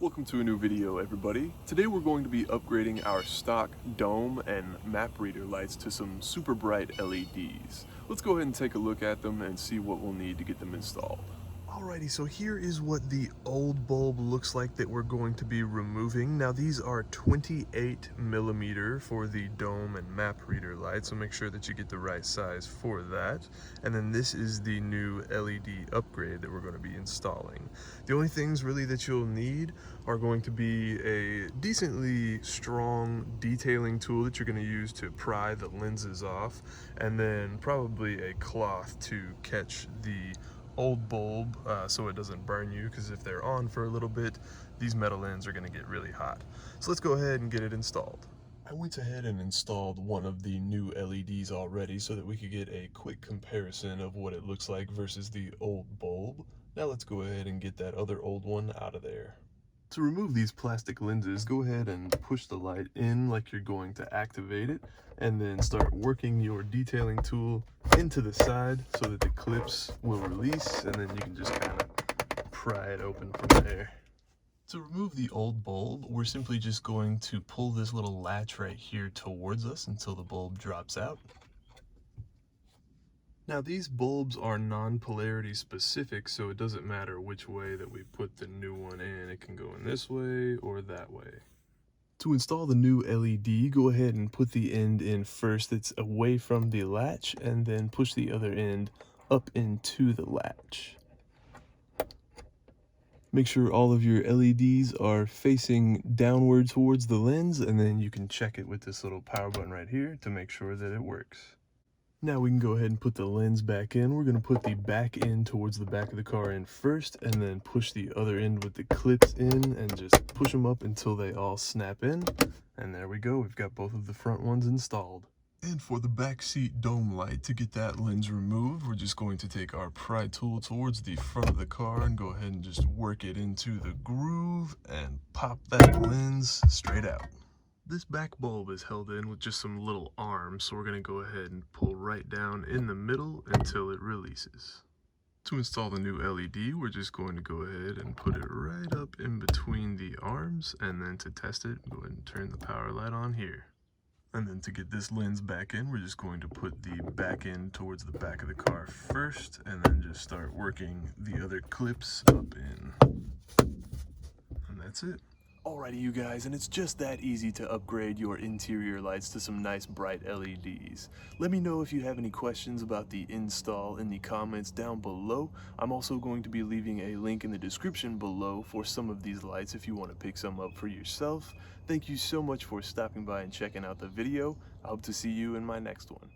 Welcome to a new video, everybody. Today we're going to be upgrading our stock dome and map reader lights to some super bright LEDs. Let's go ahead and take a look at them and see what we'll need to get them installed. Alrighty, so here is what the old bulb looks like that we're going to be removing. Now these are 28mm for the dome and map reader light, so make sure that you get the right size for that. And then this is the new LED upgrade that we're going to be installing. The only things really that you'll need are going to be a decently strong detailing tool that you're going to use to pry the lenses off, and then probably a cloth to catch the old bulb so it doesn't burn you, because if they're on for a little bit, these metal ends are going to get really hot. So let's go ahead and get it installed. I went ahead and installed one of the new LEDs already so that we could get a quick comparison of what it looks like versus the old bulb. Now let's go ahead and get that other old one out of there. To remove these plastic lenses, go ahead and push the light in like you're going to activate it, and then start working your detailing tool into the side so that the clips will release, and then you can just kind of pry it open from there. To remove the old bulb, we're simply just going to pull this little latch right here towards us until the bulb drops out. Now these bulbs are non-polarity specific, so it doesn't matter which way that we put the new one in. It can go in this way or that way. To install the new LED, go ahead and put the end in first that's away from the latch, and then push the other end up into the latch. Make sure all of your LEDs are facing downward towards the lens, and then you can check it with this little power button right here to make sure that it works. Now we can go ahead and put the lens back in. We're going to put the back end towards the back of the car in first, and then push the other end with the clips in, and just push them up until they all snap in. And there we go, we've got both of the front ones installed. And for the back seat dome light, to get that lens removed, we're just going to take our pry tool towards the front of the car and go ahead and just work it into the groove and pop that lens straight out. This back bulb is held in with just some little arms, so we're going to go ahead and pull right down in the middle until it releases. To install the new LED, we're just going to go ahead and put it right up in between the arms, and then to test it, go ahead and turn the power light on here. And then to get this lens back in, we're just going to put the back end towards the back of the car first, and then just start working the other clips up in. And that's it. Alrighty, you guys, and it's just that easy to upgrade your interior lights to some nice bright LEDs. Let me know if you have any questions about the install in the comments down below. I'm also going to be leaving a link in the description below for some of these lights if you want to pick some up for yourself. Thank you so much for stopping by and checking out the video. I hope to see you in my next one.